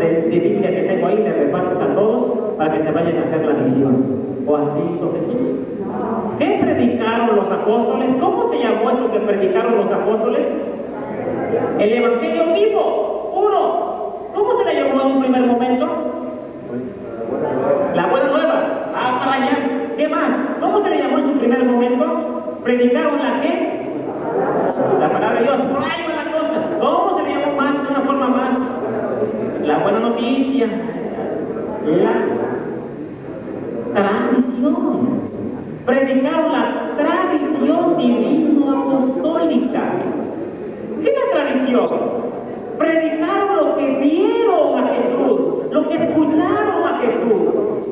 de Biblia que tengo ahí, le repartes a todos para que se vayan a hacer la misión. ¿O así hizo Jesús? ¿Qué predicaron los apóstoles? ¿Cómo se llamó esto que predicaron los apóstoles? El Evangelio vivo, puro. ¿Cómo se le llamó en un primer momento? La buena nueva. Ah, para allá. ¿Qué más? ¿Cómo se le llamó en su primer momento? ¿Predicaron la qué? La palabra de Dios. Por ahí va la cosa. ¿Cómo se le llamó más, de una forma más? La buena noticia. La tradición. Predicaron la tradición divino-apostólica. ¿Qué es la tradición? Predicaron lo que vieron a Jesús, lo que escucharon a Jesús.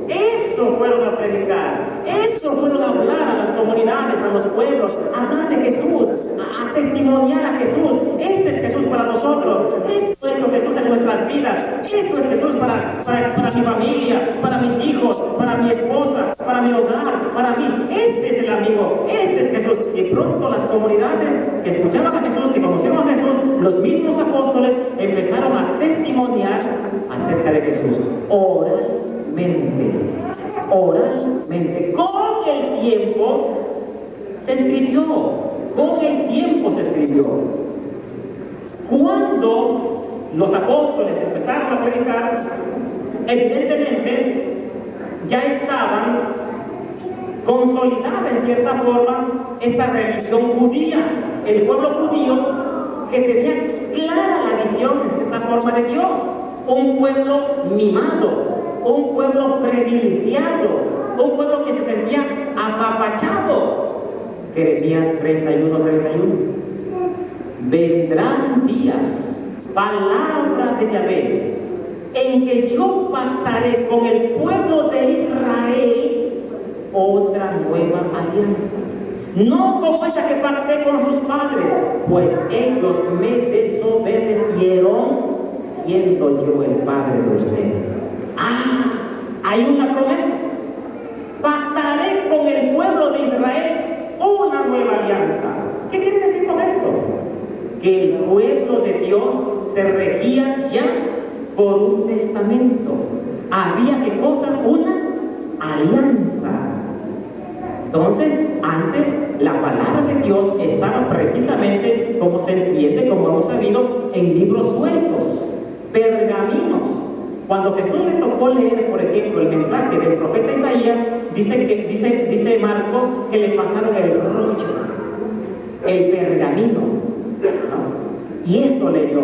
Eso fueron a predicar, eso fueron a hablar a las comunidades, a los pueblos, a hablar de Jesús, a testimoniar a Jesús. Este es Jesús para nosotros, esto es Jesús en nuestras vidas, esto es Jesús para mi familia, para mis hijos, para mi esposa, para mi hogar, para mí. Este es el amigo, este es Jesús. Y pronto las comunidades que escuchaban a Jesús, que conocieron a Jesús, los mismos apóstoles empezaron a testimoniar acerca de Jesús. Oralmente. Con el tiempo se escribió. Cuando los apóstoles empezaron a predicar, evidentemente ya estaban consolidada en cierta forma esta religión judía, el pueblo judío que tenía clara la visión en cierta forma de Dios, un pueblo mimado, un pueblo privilegiado, un pueblo que se sentía apapachado. Jeremías 31:31. Vendrán días, palabra de Yahvé, en que yo pactaré con el pueblo de Israel otra nueva alianza, no como esa que pacté con sus padres, pues ellos me desobedecieron, siendo yo el padre de ustedes. Hay una promesa. Pactaré con el pueblo de Israel una nueva alianza. ¿Qué quiere decir con esto? Que el pueblo de Dios se regía ya por un testamento. Había que cosa, una alianza. Entonces, antes la palabra de Dios estaba precisamente, como se entiende, como hemos sabido, en libros sueltos, pergaminos. Cuando Jesús le tocó leer, por ejemplo, el mensaje del profeta Isaías, dice Marcos que le pasaron el rollo, el pergamino, ¿no? Y eso leyó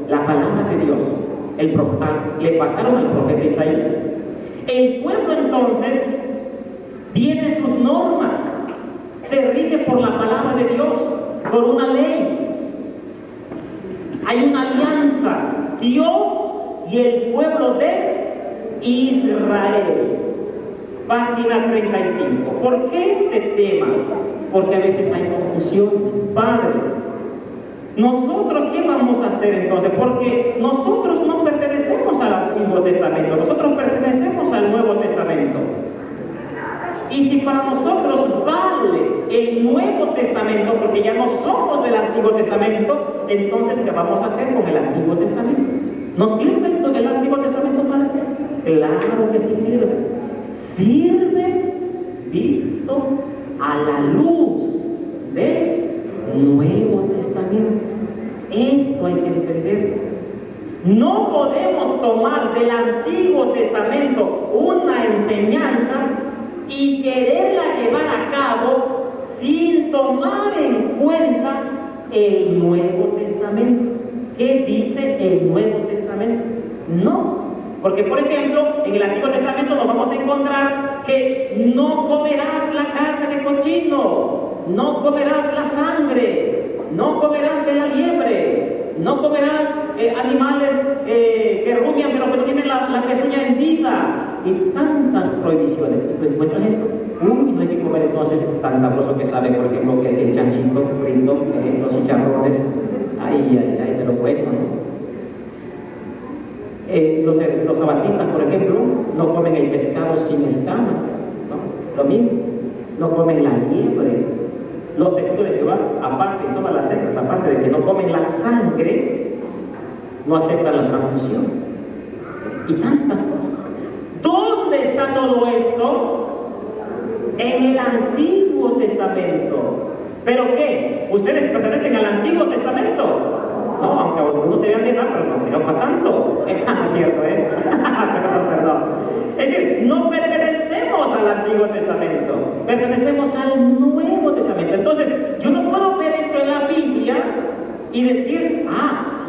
la palabra de Dios, le pasaron al profeta Isaías. El pueblo entonces tiene sus normas, se rige por la palabra de Dios, por una ley. Hay una alianza, Dios y el pueblo de Israel. Página 35. ¿Por qué este tema? Porque a veces hay confusiones. Padre, ¿nosotros qué vamos a hacer entonces? Porque nosotros no pertenecemos al Antiguo Testamento, nosotros pertenecemos al Nuevo Testamento. Y si para nosotros vale el Nuevo Testamento, porque ya no somos del Antiguo Testamento, entonces ¿qué vamos a hacer con el Antiguo Testamento? ¿Nos sirve el Antiguo Testamento, Padre? Claro que sí sirve. Sirve visto a la luz del Nuevo Testamento. Esto hay que entender. No podemos tomar del Antiguo Testamento una enseñanza y quererla llevar a cabo sin tomar en cuenta el Nuevo Testamento. ¿Qué dice el Nuevo Testamento? No, porque por ejemplo, en el Antiguo Testamento nos vamos a encontrar que no comerás la carne de cochino, no comerás la sangre, no comerás de la liebre, no comerás animales que rumian pero que no tienen la pezuña hendida, y tantas prohibiciones. ¿Te encuentran esto? No hay que comer entonces tan sabroso que sabe, por ejemplo, que el chanchito frito, los chicharrones. Ahí te lo cuento, ¿no? Los sabatistas, por ejemplo, no comen el pescado sin escama, ¿no? Lo mismo, no comen la liebre. Los testigos de Jehová, aparte de todas las sectas, aparte de que no comen la sangre, no aceptan la transfusión. y tantas cosas. ¿Dónde está todo esto? En el Antiguo Testamento. ¿Pero qué? ¿Ustedes pertenecen al Antiguo Testamento? No, aunque algunos se vean de edad, pero no creo para tanto. Es cierto, perdón. Es decir, no pertenecemos al Antiguo Testamento, pertenecemos al Nuevo Testamento. Entonces, yo no puedo ver esto en la Biblia y decir,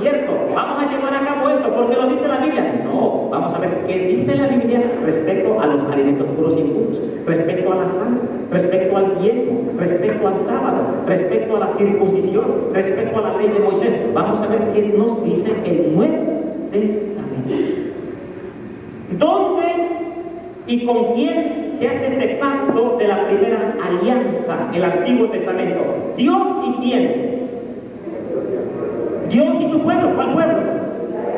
cierto, vamos a llevar a cabo esto, porque lo dice la Biblia. No, vamos a ver qué dice la Biblia respecto a los alimentos puros y impuros, respecto a la sangre, respecto al diezmo, respecto al sábado, respecto a la circuncisión, respecto a la ley de Moisés. Vamos a ver qué nos dice el Nuevo Testamento. ¿Dónde y con quién se hace este pacto de la primera alianza, el Antiguo Testamento? ¿Dios y quién? Dios y su pueblo. ¿Cuál pueblo?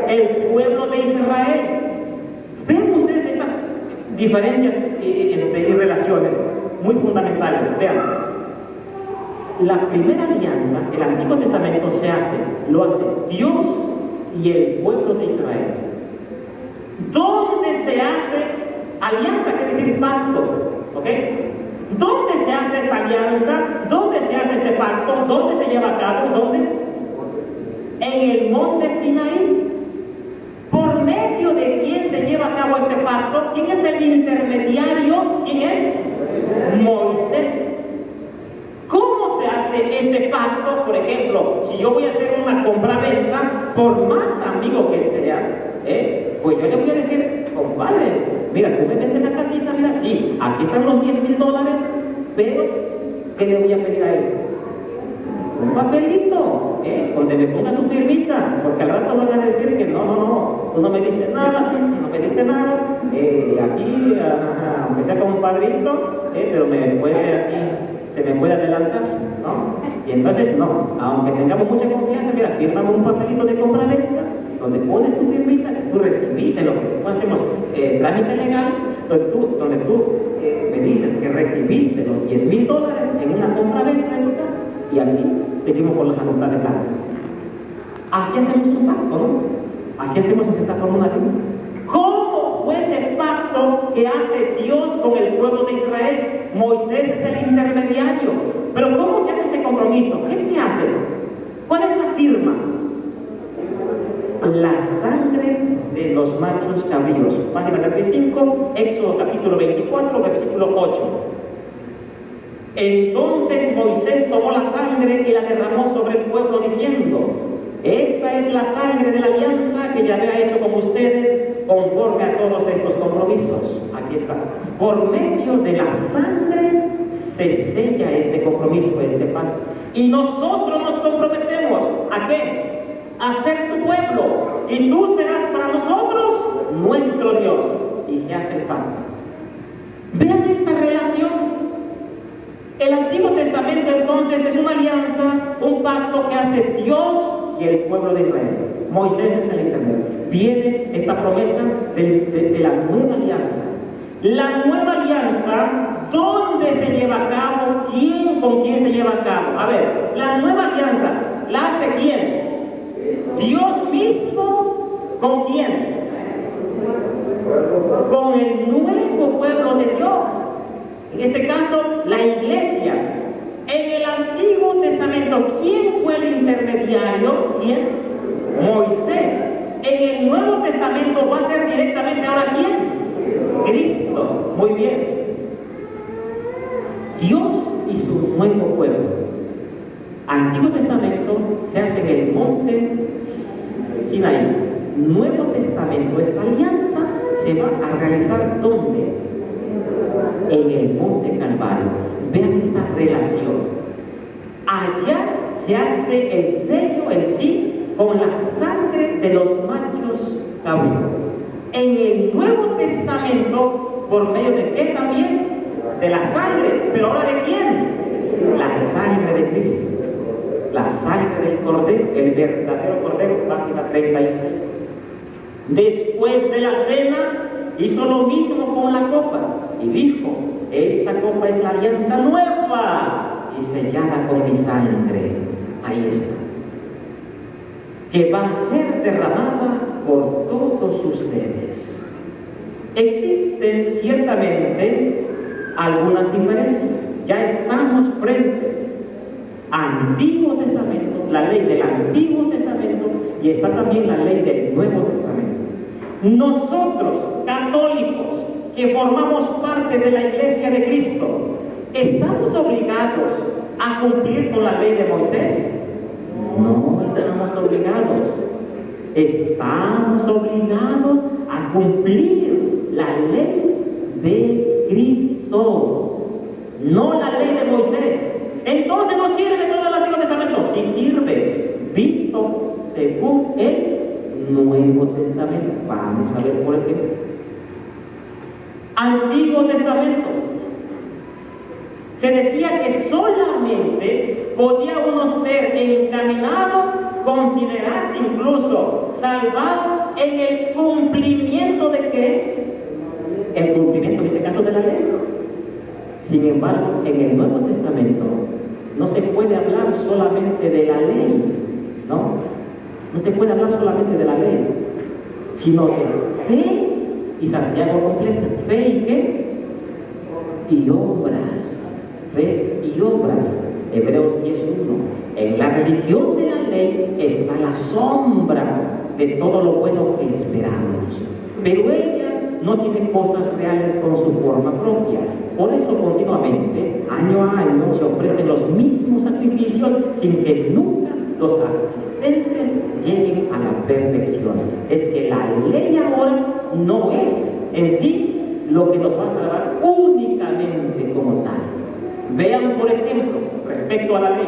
El pueblo de Israel. Ven ustedes estas diferencias y relaciones muy fundamentales. Vean, la primera alianza, el Antiguo Testamento lo hace Dios y el pueblo de Israel. ¿Dónde se hace alianza? Quiere decir pacto, ¿ok? ¿Dónde se hace esta alianza? ¿Dónde se hace este pacto? ¿Dónde se lleva a cabo? ¿Dónde? En el monte Sinaí. ¿Por medio de quién se lleva a cabo este pacto? ¿Quién es el intermediario? ¿Quién es? Moisés. ¿Cómo se hace este pacto? Por ejemplo, si yo voy a hacer una compra-venta, por más amigo que sea, pues yo le voy a decir, compadre, mira, tú me vendes la casita, mira, sí, aquí están los $10,000, pero ¿qué le voy a pedir a él? Un papelito, donde me ponga su firmita, porque al rato van a decir que no, tú no me diste nada, aquí, aunque sea como un padrito, pero se me puede adelantar, ¿no? Y entonces no, aunque tengamos mucha confianza, mira, fírmame un papelito de compra-venta, donde pones tu firmita, que tú recibiste lo que hacemos, trámite legal, donde tú me dices que recibiste los $10,000 en una compra-venta de tu casa, y aquí seguimos con las amistades largas. Así hacemos un pacto, ¿no? Así hacemos esta forma de alianza. ¿Cómo fue ese pacto que hace Dios con el pueblo de Israel? Moisés es el intermediario. Pero ¿cómo se hace ese compromiso? ¿Qué se hace? ¿Cuál es la firma? La sangre de los machos cabríos. Página 35, Éxodo capítulo 24, versículo 8. Entonces Moisés tomó la sangre y la derramó sobre el pueblo diciendo: esta es la sangre de la alianza que Yahvé ha hecho con ustedes conforme a todos estos compromisos. Aquí está. Por medio de la sangre se sella este compromiso, este pacto. Y nosotros nos comprometemos ¿a qué? A ser tu pueblo, y tú serás para nosotros nuestro Dios. Y se hace el pacto. Vean esta relación. El Antiguo Testamento entonces es una alianza, un pacto que hace Dios y el pueblo de Israel. Moisés es el intermedio. Viene esta promesa de la nueva alianza. La nueva alianza, ¿dónde se lleva a cabo? ¿Con quién se lleva a cabo? A ver, la nueva alianza, ¿la hace quién? Dios mismo. ¿Con quién? Con el nuevo pueblo de Dios. En este caso, la iglesia. En el Antiguo Testamento, ¿quién fue el intermediario? ¿Quién? Moisés. En el Nuevo Testamento va a ser directamente ahora ¿quién? Cristo. Muy bien. Dios y su nuevo pueblo. Antiguo Testamento se hace en el monte Sinaí. Nuevo Testamento, esta alianza se va a realizar ¿dónde? En el monte Calvario. Vean esta relación. Allá se hace el sello en sí con la sangre de los machos cabríos. En el Nuevo Testamento, ¿por medio de qué también? De la sangre. ¿Pero ahora de quién? La sangre de Cristo. La sangre del Cordero, el verdadero Cordero, página 36. Después de la cena, hizo lo mismo con la copa y dijo: esta copa es la alianza nueva y sellada con mi sangre. Ahí está. Que va a ser derramada por todos ustedes. Existen ciertamente algunas diferencias. Ya estamos frente al Antiguo Testamento, la ley del Antiguo Testamento, y está también la ley del Nuevo Testamento. Nosotros, católicos, que formamos parte de la Iglesia de Cristo, ¿estamos obligados a cumplir con la ley de Moisés? No estamos obligados. Estamos obligados a cumplir la ley de Cristo, no la ley de Moisés. Entonces no sirve todo el Antiguo Testamento. Sí sirve, visto según el Nuevo Testamento. Vamos a ver por ejemplo. Antiguo Testamento. Se decía que solamente podía uno ser encaminado, considerarse incluso salvado en el cumplimiento de ¿qué? El cumplimiento en este caso de la ley. Sin embargo, en el Nuevo Testamento no se puede hablar solamente de la ley, ¿no? No se puede hablar solamente de la ley, sino de fe, y Santiago completa, fe y qué, y obras, fe y obras. Hebreos 10:1. En la religión de la ley está la sombra de todo lo bueno que esperamos, pero ella no tiene cosas reales con su forma propia. Por eso continuamente, año a año, se ofrecen los mismos sacrificios sin que nunca los asistentes lleguen a la perfección. Es que la ley ahora no es en sí lo que nos va a salvar únicamente como tal. Vean, por ejemplo, respecto a la ley,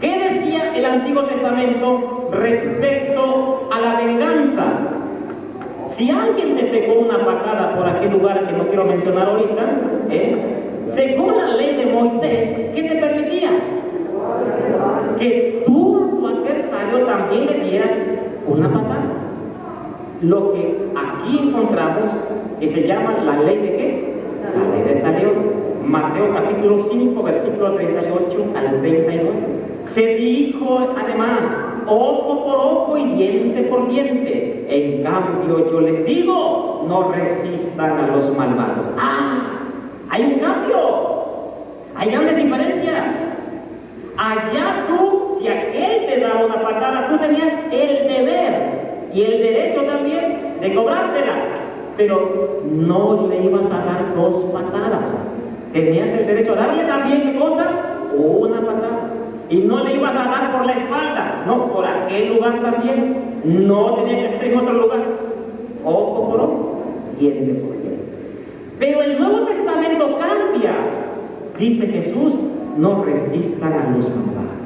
¿qué decía el Antiguo Testamento respecto a la venganza? Si alguien te pegó una patada por aquel lugar que no quiero mencionar ahorita, según la ley de Moisés, ¿qué te permitía? Que tú a tu adversario también le dieras una patada. Lo que aquí encontramos que se llama la ley de ¿qué? La ley del taleo. Mateo capítulo 5, versículo 38 al 39. Se dijo además, ojo por ojo y diente por diente. En cambio, yo les digo, no resistan a los malvados. Hay un cambio. Hay grandes diferencias. Allá tú, si aquel te daba una patada, tú tenías el deber y el derecho también de cobrártela. Pero no le ibas a dar dos patadas. Tenías el derecho a darle también, ¿qué cosa? Una patada. Y no le ibas a dar por la espalda, no, por aquel lugar también. No tenía que estar en otro lugar. Ojo por ojo, diente por diente. Pero el Nuevo Testamento cambia. Dice Jesús, no resistan a los malvados.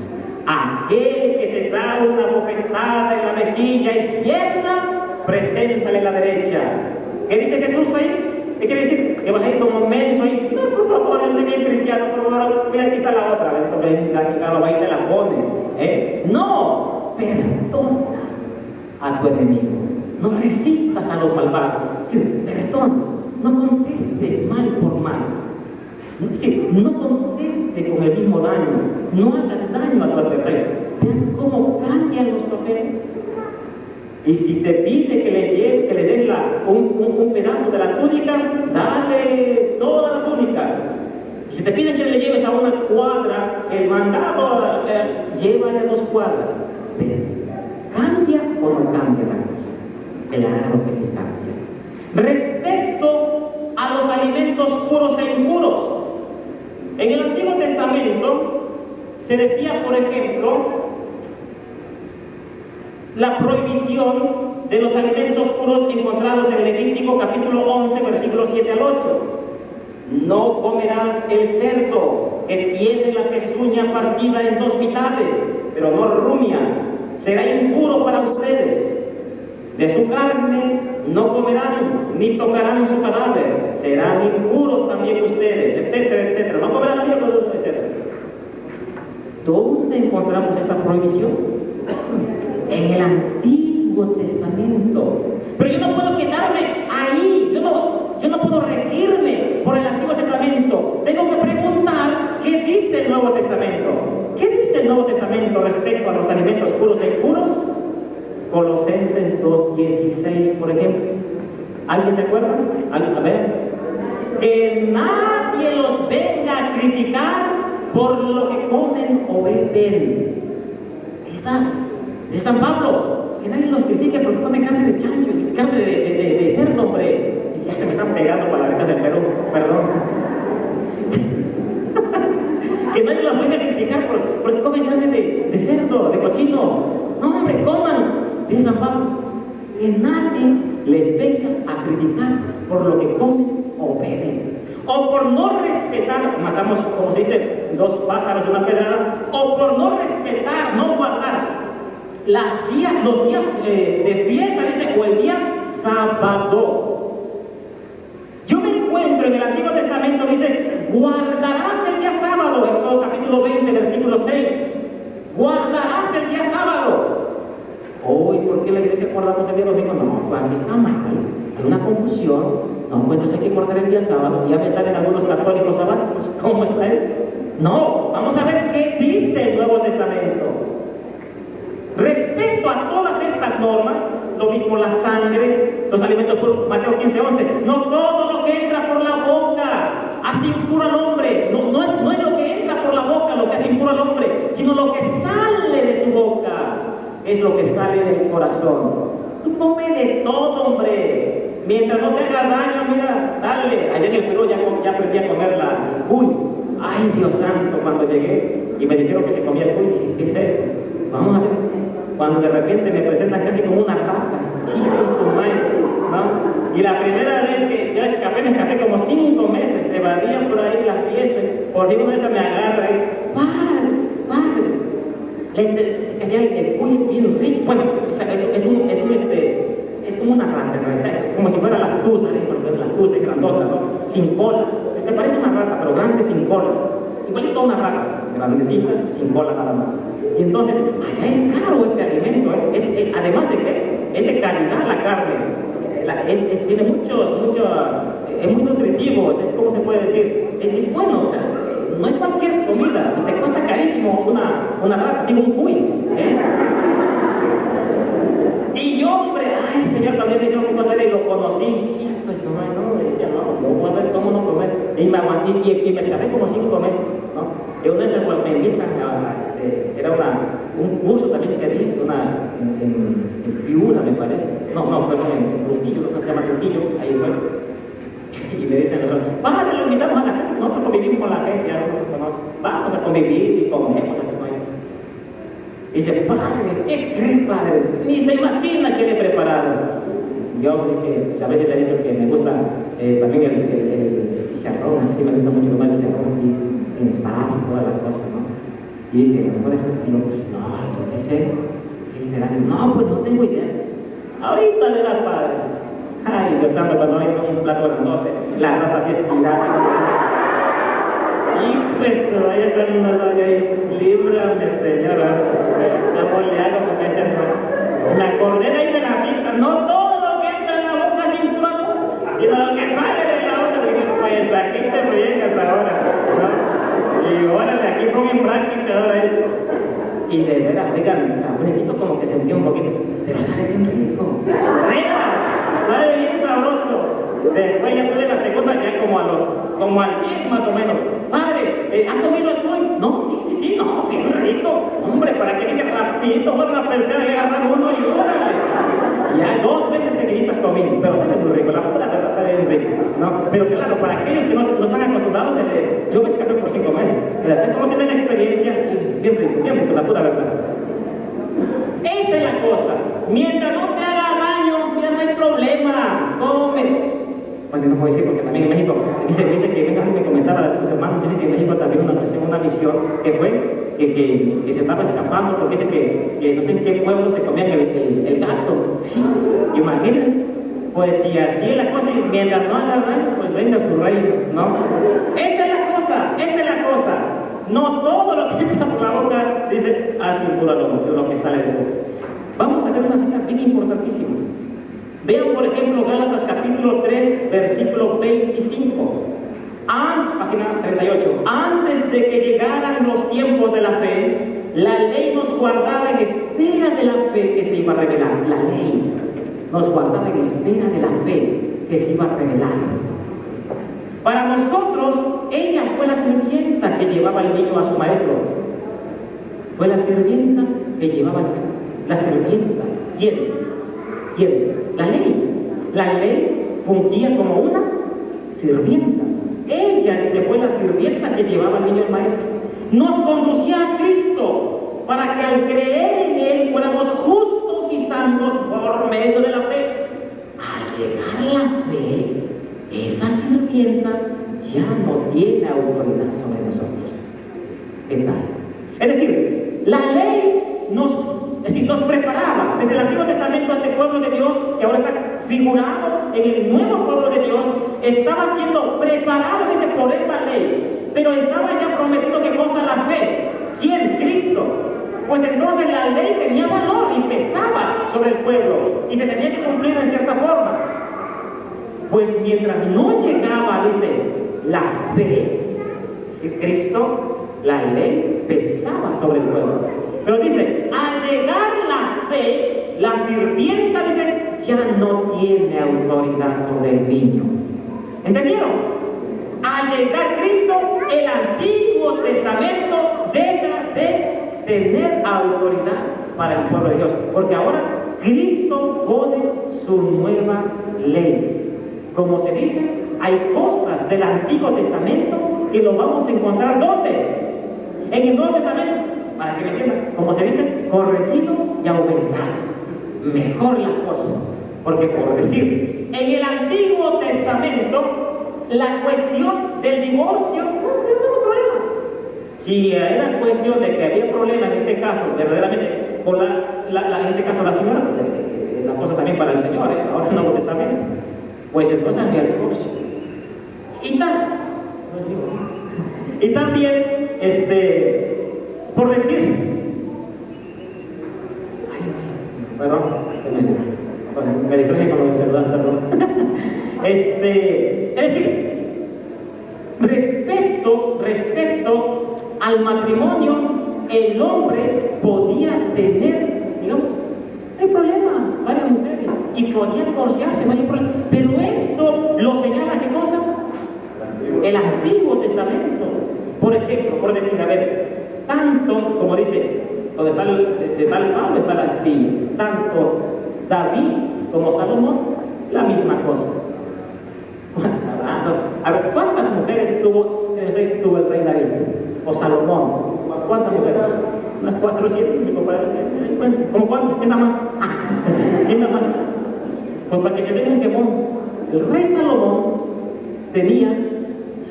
Aquel que te da una bofetada en la mejilla izquierda, preséntale la derecha. ¿Qué dice Jesús ahí? ¿Qué quiere decir? Que vas a ir como menso y no, por favor, es bien cristiano, por favor, voy a quitar la otra. Va y te la pone. No, perdona a tu enemigo. No resistas a los malvados. Sí, perdona, no contestes mal por mal. Sí, no contestes con el mismo daño. No hagas daño a tu adversario. Vean cómo cambian los papeles. Y si te pide que le des un pedazo de la túnica, dale toda la túnica. Y si te pide que le lleves a una cuadra, el mandado, llévale 2 cuadras. Pero, ¿cambia o no cambia la cosa? Claro que sí cambia. Respecto a los alimentos puros e impuros, en el Antiguo Testamento se decía, por ejemplo, la prohibición de los alimentos puros encontrados en Levítico capítulo 11, versículos 7 al 8. No comerás el cerdo que tiene la pezuña partida en 2 mitades, pero no rumia. Será impuro para ustedes. De su carne no comerán, ni tocarán su cadáver. Serán impuros también ustedes, etcétera, etcétera. No comerán ni productos, etcétera. ¿Dónde encontramos esta prohibición? En el Antiguo Testamento. Pero yo no puedo quedarme ahí, yo no puedo regirme por el Antiguo Testamento. Tengo que preguntar qué dice el Nuevo Testamento. ¿Qué dice el Nuevo Testamento respecto a los alimentos puros e impuros? Colosenses 2:16, por ejemplo. ¿Alguien se acuerda? A ver. Que nadie los venga a criticar por lo que comen o beben. Ahí está. De San Pablo, que nadie los critique porque comen carne de chancho, carne de cerdo, hombre. Y ya se me están pegando palabras del Perú, perdón. Que nadie los venga a criticar porque comen carne de cerdo, de cochino. No, hombre, coman. Dice San Pablo, que nadie les venga a criticar por lo que comen o beben, o por no respetar, matamos, como se dice, dos pájaros de una pedrada, o por no respetar, no guardar los días de fiesta, dice, o el día sábado. Yo me encuentro en el Antiguo Testamento, dice, guardarás el día sábado, Éxodo capítulo 20, versículo 6, guardarás el día sábado. Hoy, ¿por qué la iglesia guardamos el día domingo? No, aquí está mal, hay una confusión. No, pues entonces hay que guardar el día sábado. Ya me salen algunos católicos sabáticos. ¿Cómo está esto? No, vamos a ver qué dice el Nuevo Testamento. Respecto a todas estas normas, lo mismo la sangre, los alimentos puros, Mateo 15:11. No todo lo que entra por la boca hace impuro al hombre. No es lo que entra por la boca lo que hace impuro al hombre, sino lo que sale de su boca es lo que sale del corazón. Tú come de todo, hombre. Mientras no te haga daño, mira, dale. Allá en el Perú ya aprendí a comer la cuy. Ay, Dios santo, cuando llegué y me dijeron que se comía el cuy, ¿qué es esto? Vamos a ver. Cuando de repente me presentan casi como una rata, su maestro, ¿no? Y la primera vez que ya escapé, me escapé como 5 meses, se evadían por ahí las fiestas, por ahí una vez me agarra y, padre, el cuy es bien rico. Bueno, es como una rata, ¿no? Como si fuera las tuzas, las tuzas grandotas, ¿no? Sin cola. Te parece una rata, pero grande sin cola. Igualito a una rata, grandecita, sin cola nada más. Y entonces, allá es caro este alimento, ¿eh? Además de que es de calidad la carne. Tiene es muy nutritivo, ¿cómo se puede decir? Es bueno, o sea, no es cualquier comida, te cuesta carísimo una rata, digo un cuy, ¿eh? Y yo, hombre, ay, Señor, también me dijo que cosa y lo conocí. Y pues, no, decía, no voy a ver cómo no comer. Y me aguanté y me escapé como 5 meses, ¿no? Y una vez me invitan era un curso también que di, en Piura, me parece. No, perdón, en Trujillo, se llama Trujillo, ahí fue. Y me dicen, padre, lo invitamos a la casa, nosotros convivimos con la gente, ya nosotros conocemos. Vamos a convivir y comemos. Y dice, padre, ¿qué crees, padre? Ni se imagina qué le he preparado. Yo dije, a veces le he dicho que me gusta también el chicharrón, así me gusta mucho comer el chicharrón, así, en espacio, todas las cosas, ¿no? Y dije, por eso digo, pues no, ¿qué sé? ¿Qué será? No, pues no tengo idea. Ahorita le da padre. Ay, Dios santo, cuando hay un plato grandote, la rata así estirada. Y pues, vaya con una doña ahí, líbrame, señora. ¿Cómo le hago con este error? La cordera ahí de la pista, no todo lo que entra en la boca es impuro, sino lo que sale de la boca, pues aquí te friegas ahora, ¿no? Y órale, aquí pongo en práctica ahora esto. Y de veras, oigan, necesito como que sentí un poquito, pero sale bien rico. ¡Rica! Sale bien sabroso. Después ya tuve la segunda, ya como al 10 más o menos. Padre, ¿has comido el cuy? No, sí, no, bien rico. Hombre, para que diga rapidito, fueron a pensar y agarrar uno y órale. Ya 2 veces seguiditas comí, pero sale muy rico, la pura verdad sale bien rico, ¿no? Pero claro, para aquellos que no están acostumbrados, yo me escapé por 5 meses. Pero como tienen experiencia, bien rico, la pura verdad. Esa es la cosa. Mientras no te haga daño, ya no hay problema. Come. Bueno, no puedo decir porque también en México, dice que me comentaba a tus hermanos, dice que en México también una misión que fue que se estaba escapando porque dice que no sé en qué pueblo se comían el gato. Sí, imagínense, pues si así es la cosa, y mientras no haga daño, pues venga su reino, ¿no? Esta es la cosa. No todo lo que entra por la boca dice, así pura lo que sale de la boca. Vamos a ver una cita bien importantísima. Vean, por ejemplo, Gálatas capítulo 3, versículo 25. Página 38. Antes de que llegaran los tiempos de la fe, la ley nos guardaba en espera de la fe que se iba a revelar. La ley nos guardaba en espera de la fe que se iba a revelar. Para nosotros, ella fue la sirvienta que llevaba al niño a su maestro. Fue la sirvienta que llevaba al niño. La sirvienta. ¿Quién? ¿Quién? La ley. La ley fungía como una sirvienta. Ella fue la sirvienta que llevaba al niño al maestro. Nos conducía a Cristo para que al creer en Él fuéramos justos y santos por medio de la fe. Al llegar la fe, esa sirvienta ya no tiene autoridad sobre nosotros. ¿Qué tal? Es decir, la ley nos preparaba desde el Antiguo Testamento a este pueblo de Dios, que ahora está figurado en el nuevo pueblo de Dios, estaba siendo preparado por esta ley, pero estaba ya prometido que cosa la fe. ¿Quién? Cristo. Pues entonces la ley tenía valor y pesaba sobre el pueblo y se tenía que cumplir en cierta forma. Pues mientras no llegaba, dice, la fe, es decir, Cristo, la ley pesaba sobre el pueblo. Pero dice, al llegar la fe, la sirvienta, dice, ya no tiene autoridad sobre el niño. ¿Entendieron? Al llegar Cristo, el Antiguo Testamento deja de tener autoridad para el pueblo de Dios, porque ahora Cristo pone su nueva ley. Como se dice, hay cosas del Antiguo Testamento que lo vamos a encontrar ¿dónde? En el Nuevo Testamento, para que me entiendan, como se dice, corregido y aumentado. Mejor las cosas, porque por decir, en el Antiguo Testamento, la cuestión del divorcio no era un problema. Si era cuestión de que había problema en este caso, verdaderamente, con en este caso la señora, la cosa también para el Señor, ahora no lo está bien, pues entonces había divorcio. Y también, por decir, perdón, me distraje con lo del celular, perdón. Es decir, respecto al matrimonio, el hombre podía tener, digamos, no hay problema, varias mujeres, y podía divorciarse, no hay problema. Pero esto lo señala, ¿qué cosa? El Antiguo Testamento. Por ejemplo, por decir, a ver, tanto, como dice, donde está de tal Pablo está la astilla, tanto David como Salomón, la misma cosa. A ver, ¿cuántas mujeres tuvo el rey David? O Salomón. ¿Cuántas mujeres? Unas 400, mi compadre. ¿Cómo cuántas? ¿Quién nada más? ¿Quién nada más? Pues para que se den un quemón, el rey Salomón tenía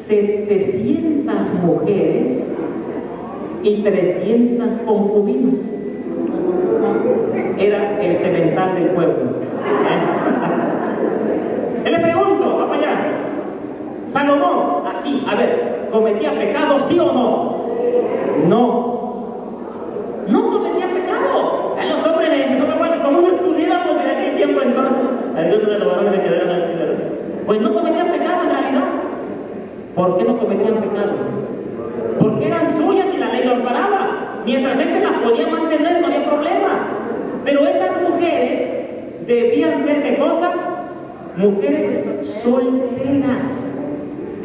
700 mujeres y 300 concubinas. Era el semental del pueblo. Le pregunto, vamos allá. Salomón, aquí, a ver, ¿cometía pecado, sí o no? No cometía pecado. A los hombres, como no estuviéramos en aquel tiempo entonces, de los varones le quedaron al cielo. Pues no cometían pecado en realidad. ¿Por qué no cometían pecado? Porque eran suyas y la ley los paraba. Mientras las podía mantener, no había problema. Pero estas mujeres debían ser de cosas, mujeres solteras.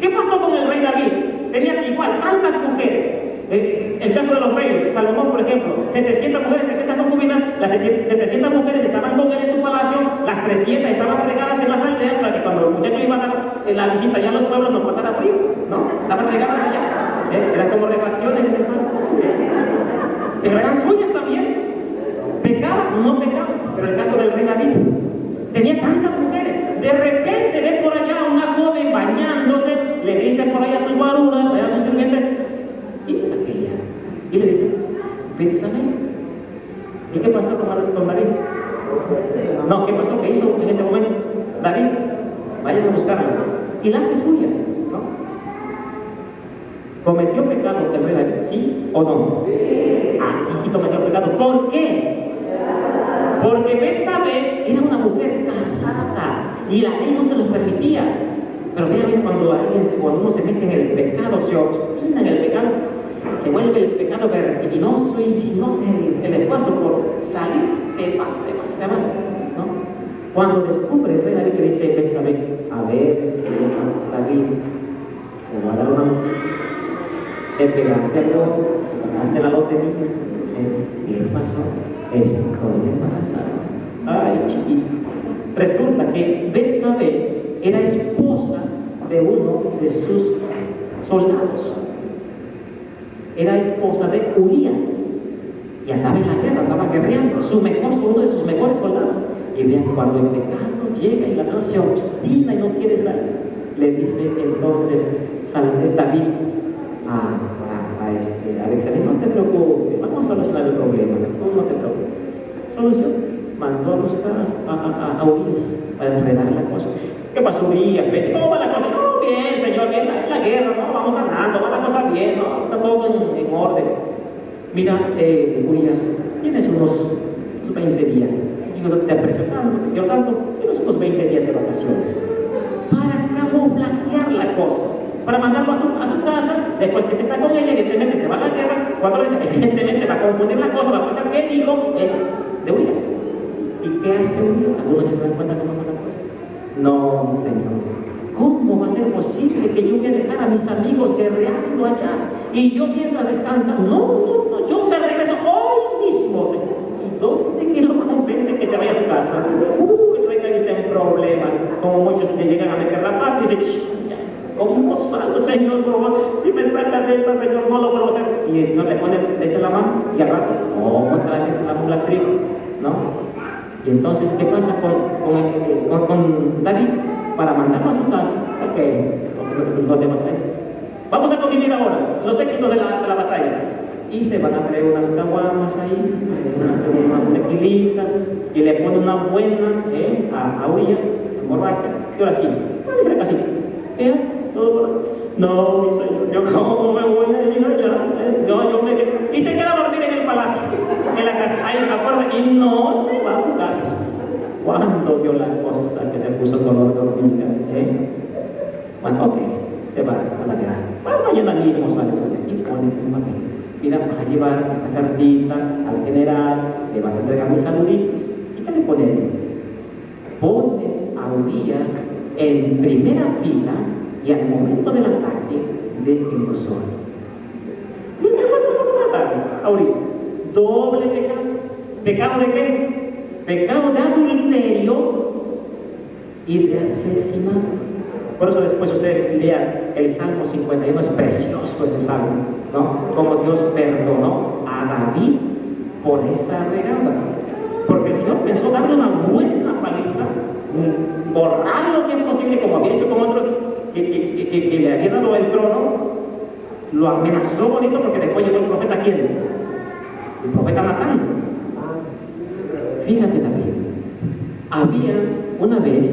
¿Qué pasó con el rey David? Tenía igual tantas mujeres. El caso de los reyes, Salomón, por ejemplo, 700 mujeres, 300 concubinas, las 700 mujeres estaban con él en su palacio, las 300 estaban regadas en las aldeas para que cuando los muchachos iban a la visita allá a los pueblos no pasara frío, ¿no? Estaban regadas allá, eran como refacciones en ese pueblo, pero eran suyas también. ¿Pecaba? No pecaba, pero el caso del rey David tenía tantas mujeres, de repente ve por allá a una joven bañándose, le dice por allá a sus guaruras, allá a sus sirvientes, ¿y qué es aquella? Y le dice, bésame. ¿Y qué pasó con David? No, ¿qué pasó? ¿Qué hizo en ese momento? David, vayan a buscarla. Y la hace suya, ¿no? ¿Cometió pecado el rey David? ¿Sí o no? Aquí sí cometió pecado. ¿Por qué? Porque Betsabé era una mujer casada y la ley no se los permitía. Pero mira bien, cuando uno se mete en el pecado, se obstina en el pecado, se vuelve el pecado vertiginoso y si no el esfuerzo por salir te vas, ¿no? Cuando descubre el rey David que dice Betsabé, te voy a dar una noticia. Te pegaste algo, sacaste la lotería. ¿Qué pasó? Estoy embarazada. Ay, chiquito. Resulta que Betsabé era esposa de uno de sus soldados. Era esposa de Urías. Y andaba en la guerra, andaba guerreando. Uno de sus mejores soldados. Y vean, cuando el pecado llega y la nación se obstina y no quiere salir, le dice entonces David a Betsabé: no te preocupes, vamos a solucionar el problema, no te preocupes. Solución: mandó a buscar a Urías para enredar la cosa. ¿Qué pasó, Urías? ¿Cómo va la cosa? No, bien, señor, bien, la guerra, no, vamos ganando, va la cosa bien, no, está todo en orden. Mira, Urías, tienes unos 20 días. Yo te aprecio tanto, te quiero tanto, tienes unos 20 días de vacaciones para camuflajear la cosa, para mandarlo a su casa. Después que se está con ella, evidentemente se va a la guerra. Cuando evidentemente va a confundir la cosa, va a pensar que el hijo es de Urías. ¿Y qué hace Urías? ¿Algunos ya se dan cuenta cómo es la cosa? No, señor. ¿Cómo va a ser posible que yo voy a dejar a mis amigos guerreando allá y yo mientras descansar? No, yo me regreso hoy mismo. ¿Y dónde que lo convence que se vaya a su casa? Está en problemas, como muchos que llegan a meter la pata y dicen: ¿cómo salgo, Señor? Por favor, si me sacas de esta, Señor, no lo puedo hacer. Y el Señor le echa la mano y al rato, otra vez la mula trigo, ¿no? Y entonces, ¿qué pasa con David? Para mandarlo a su casa, los demás ahí. Vamos a convivir ahora los éxitos de la batalla. Y se van a traer unas caguamas ahí, unas tequilitas, y le pone una buena a Urías, borracha. Y ahora sí, así, ¿veas? No, mi señor, yo cómo me voy a ir allá. Y se queda a dormir en el palacio, en la casa, ahí afuera, y no se va a su casa. ¿Cuándo vio la cosa que se puso color de hormiga? Bueno, ok, se va a la guerra. Bueno, mañana mismo sale y pone un papel. Mira, vas a llevar esta cartita al general, le vas a entregar mi saludito. ¿Y qué le pone? Pone a Urías en primera fila y al momento del ataque déjenlo solo. ¿Y qué fue el ataque? A Urías. Doble pecado. ¿Pecado de qué? Pecado de adulterio y de asesinato. Por eso después ustedes lean el Salmo 51, es precioso ese salmo, ¿no? Como Dios perdonó a David por esta regada. Porque el Señor pensó darle una buena paliza, borrar lo que es posible, como había hecho con otros que le habían dado el trono. Lo amenazó bonito, porque después llegó el profeta, ¿quién? El profeta Natán. Fíjate también, había una vez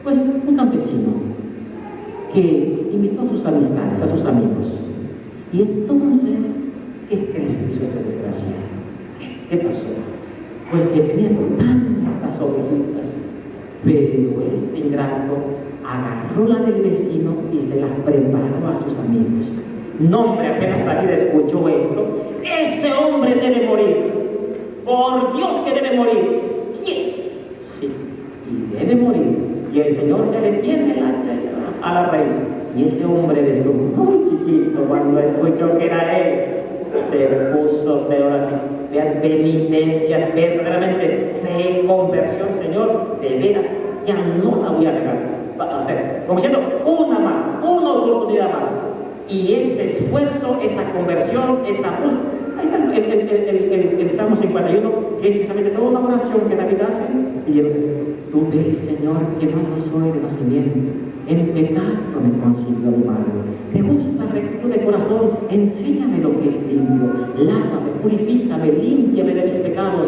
pues un campesino que invitó a sus amistades, a sus amigos. Y entonces, ¿qué crees que hizo esta desgracia? ¿Qué pasó? Pues que tenía tantas ovejitas, pero este ingrato agarró la del vecino y se las preparó a sus amigos. No, hombre, apenas David escuchó esto, ese hombre debe morir. Por Dios que debe morir. ¿Quién? Sí, y debe morir. Y el Señor ya le tiene el hacha a la raíz. Y ese hombre desde muy chiquito, cuando escuchó que era él, se puso peor así. Vean, penitencia, verdaderamente fe, conversión, Señor, de veras, ya no la voy a dejar. O sea, como diciendo, una oportunidad más. Y ese esfuerzo, esa conversión, esa búsqueda. Ahí está el Salmo 51, que es precisamente toda una oración que David hace, pidiendo: tú ves, Señor, que no soy de nacimiento, en pecado me concibió mi madre. Te gusta rectitud de corazón, enséñame lo que es limpio, lávame, purifícame, límpiame de mis pecados.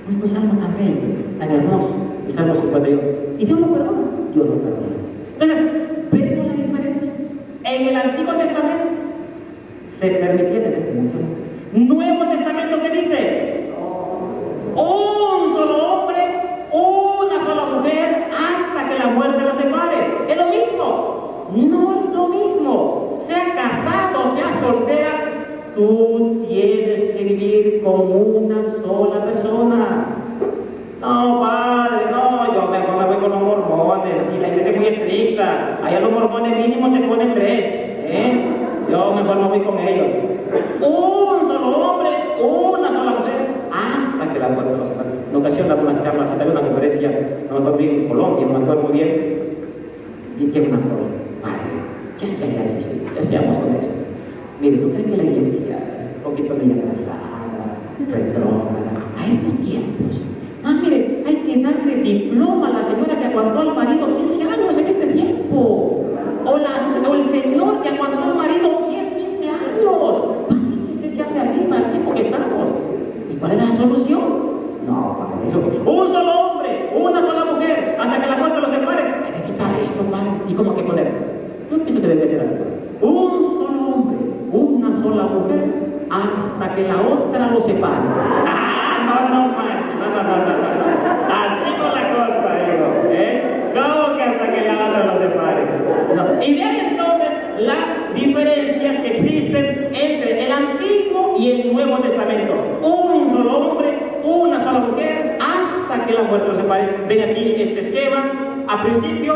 Nuestro salmo también, tan hermoso, el Salmo 51. ¿Y Dios lo perdona? Dios lo perdona. Entonces, ¿ven la diferencia? En el Antiguo Testamento se permitía tener mucho. Nuevo Testamento, ¿qué dice? Un solo hombre, una sola mujer, hasta que la muerte los separe. ¿Es lo mismo? No es lo mismo. Sea casado, sea soltera, tú tienes que vivir con una sola persona. No, padre, no, yo me voy con los mormones y la iglesia es muy estricta. Chiquita, allá los mormones mínimo te ponen 3, ¿eh? Yo mejor no voy con ellos. Un solo hombre, una sola mujer, hasta que la muerte los separe. En ocasión daba una charla, se una conferencia, no me acuerdo bien, en Colombia, no me acuerdo muy bien. ¿Y qué me acuerdo? Padre, ¿qué es la iglesia? Decíamos con esto. Mire, ¿tú crees que la iglesia es un poquito media atrasada, retrógrada, a estos tiempos? Mire, hay que darle diploma a la señora que aguantó al marido 15 años en este tiempo. O el señor que aguantó al marido 10, 15 años. Imagínense ya realismo el tiempo que estamos. ¿Y cuál es la solución? No, para eso. Un solo hombre, una sola mujer, hasta que la muerte los separe. Hay que quitar esto, padre. ¿Y cómo hay que poner? Yo pienso que debe ser así. Un solo hombre, una sola mujer, hasta que la otra los separe. No, así con la cosa, digo, ¿cómo que hasta que la otra lo separe? No. Y vean entonces las diferencias que existen entre el Antiguo y el Nuevo Testamento. Un solo hombre, una sola mujer, hasta que la muerte los separe. Ven aquí este esquema, a principio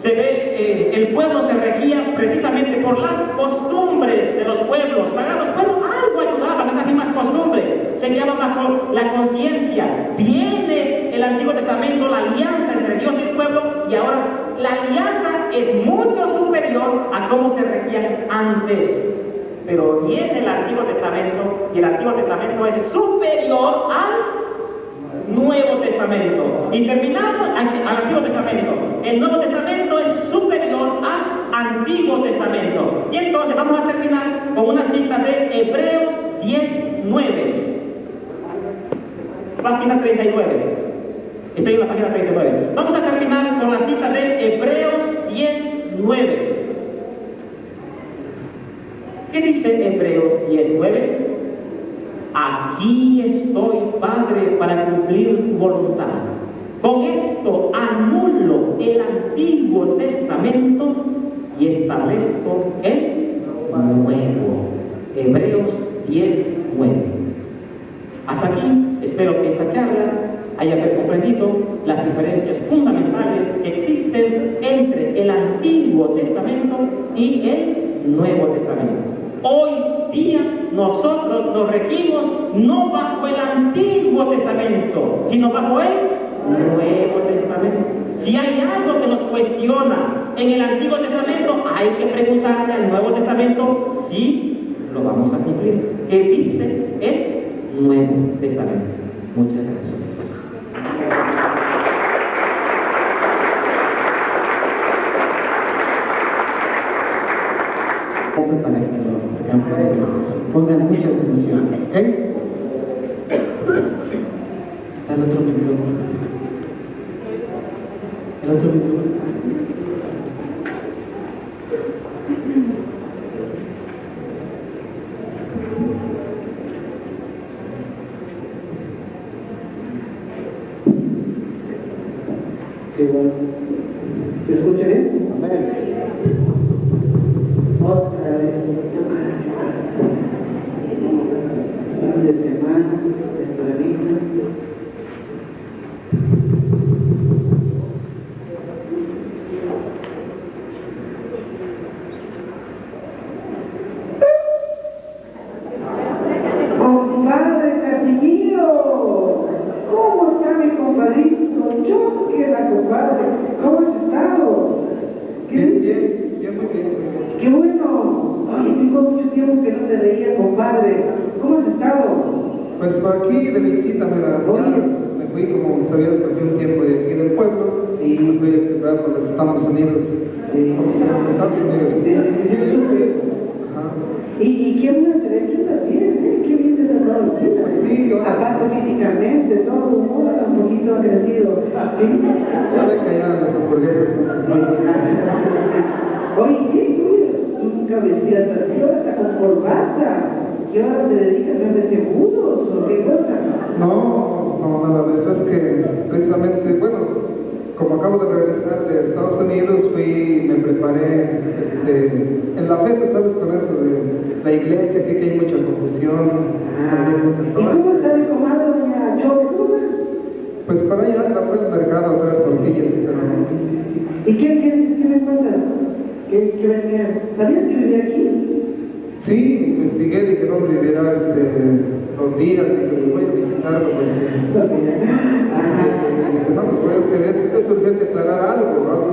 se ve, el pueblo se regía precisamente por las costumbres de los pueblos paganos. Bueno, algo ayudaban esas mismas costumbres, se guiaban bajo la conciencia. Viene el Antiguo Testamento, la alianza entre Dios y el pueblo, y ahora la alianza es mucho superior a cómo se regían antes. Pero viene el Antiguo Testamento, y el Antiguo Testamento es superior al Nuevo Testamento. Y terminamos al Antiguo Testamento. El Nuevo Testamento es superior al Antiguo Testamento. Y entonces vamos a terminar con una cita de Hebreos 10:9. Página 39. Estoy en la página 39. Vamos a terminar con la cita de Hebreos 10:9. ¿Qué dice Hebreos 10:9? Aquí estoy, Padre, para cumplir tu voluntad. Con esto anulo el Antiguo Testamento y establezco el Nuevo. Hebreos 10:9. Hasta aquí, espero que esta charla haya comprendido las diferencias fundamentales que existen entre el Antiguo Testamento y el Nuevo Testamento. Hoy día nosotros nos regimos no bajo el Antiguo Testamento, sino bajo el Nuevo Testamento. Si hay algo que nos cuestiona en el Antiguo Testamento, hay que preguntarle al Nuevo Testamento si lo vamos a cumplir. ¿Qué dice el Nuevo Testamento? Muchas gracias. Para que pongan mucha atención, ¿ok? El otro micrófono. El otro micrófono. Sí, bueno. ¿Se escucha bien? Amén. Otra vez, fin de semana, tempranito. Compadre Casimiro, ¿cómo está mi compadrito? Yo que la compadre, ¿cómo has estado? Bien, muy bien. ¡Qué bueno! Oye, tengo mucho tiempo que no te veía, compadre. ¿Cómo has estado? Pues por aquí de visita, mira, me fui, como sabías, que fui un tiempo de aquí del pueblo. Sí. Me fui a estudiar por los Estados Unidos. Sí. Estados Unidos. Sí. Ajá. ¿Y qué bien te ves bien? ¿Qué bien te has dado vida? Pues sí, yo... Aparte físicamente, todo tu humor un poquito ha crecido. ¿Sí? Ya ve que ya las hamburguesas. Oye, ¿qué? Tú nunca vestías así, ahora está con corbata. ¿Qué ahora te dedicas a vender seguros o qué cosa? No, nada de eso. Es que precisamente, bueno, como acabo de regresar de Estados Unidos, me preparé en la fe, ¿sabes? Con eso de la iglesia, que hay mucha confusión. ¿Y cómo está mi comadre, doña Choque? Pues para allá anda por el mercado a traer tortillas. ¿Y qué Sí, investigué, dije, ¿dónde vivirá 2 días? Dije, voy a visitarlo porque... Dije, no, pues es urgente aclarar algo.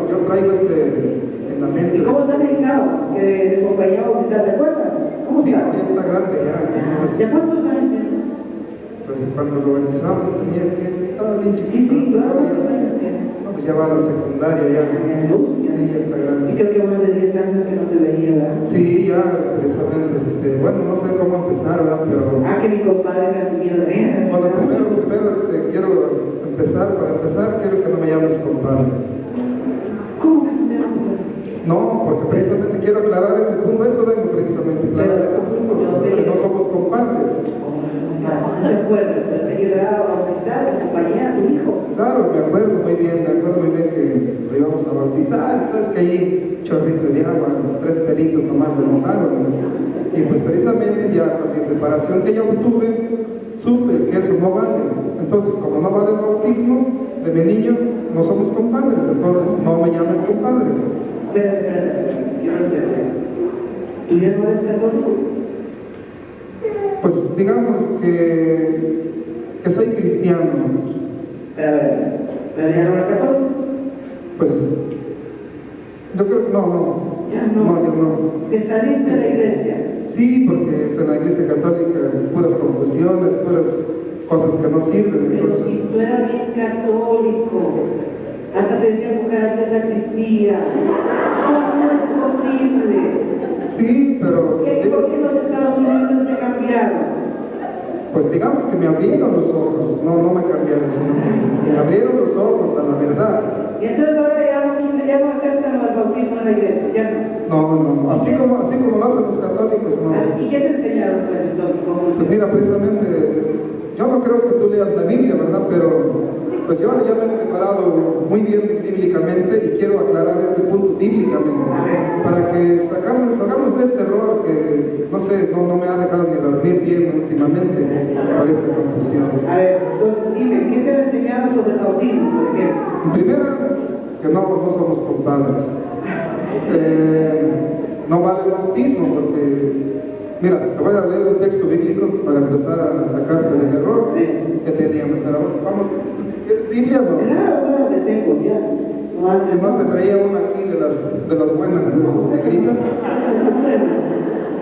Yo traigo en la mente. ¿Y cómo está medicado? Que de compañía oficial, ¿te acuerdas? ¿Cómo Sí, está? ya está grande ya. ¿Ya cuántos años tiene? Pues cuando lo bautizamos tenía que... Estaba bien chiquito. Sí, claro. No, pues ya va a la secundaria ya. Sí, ya está grande. Sí, creo que más de 10 años que no te veía, ¿verdad? Sí, ya precisamente, bueno, no sé cómo empezar, ¿verdad? Pero... Ah, que mi compadre me asumió de mí. Bueno, primero quiero empezar, para empezar, quiero que no me llames compadre. ¿Cómo que te llamas? No, porque precisamente quiero aclarar ese punto, eso vengo precisamente a aclarar ese punto, que no somos compadres. ¿No te acuerdas? Te ayudaba a bautizar en compañía a tu hijo. Claro, me acuerdo muy bien que lo íbamos a bautizar, sabes que ahí chorrito de agua, 3 pelitos nomás me mojaron. Y pues precisamente ya con mi preparación que ya obtuve, supe que eso no vale. Entonces, como no vale el bautismo de mi niño, no somos compadres, entonces no me llames compadre. Espera, yo no sé. ¿Tú ya no eres católico? Pues digamos que soy cristiano. Pero ya no eres católico. Pues yo creo que no. Ya no. No, yo no. ¿Te saliste de la iglesia? Sí, porque en la iglesia católica puras confesiones, puras cosas que no sirven. Pero Entonces, si tú eras bien católico, hasta te decían mujer de sacristía. ¿Cómo es posible? sí, pero ¿Por qué los Estados Unidos te cambiaron? pues digamos que me abrieron los ojos, no me cambiaron, sino que me abrieron los ojos a la verdad. Y entonces ahora ya no aceptan el bautismo en la iglesia, ya no. No, así como lo hacen los católicos, no. ¿Y qué te enseñaron pues entonces? Pues mira, precisamente, yo no creo que tú leas la Biblia, ¿verdad? Pero pues yo ya me he preparado muy bien bíblicamente y quiero aclarar este punto bíblicamente, para que salgamos de este error que, no sé, no me ha dejado ni dormir bien últimamente por esta confusión. A ver, entonces dime, ¿qué te enseñaron sobre el bautismo, por ejemplo? Primero, que no somos compadres. No vale el bautismo porque, mira, te voy a leer un texto bíblico para empezar a sacarte del error que teníamos. Pero vamos, ¿quieres Biblia o no? Claro, te tengo ya. Si no, te traía una aquí de las buenas, negritas.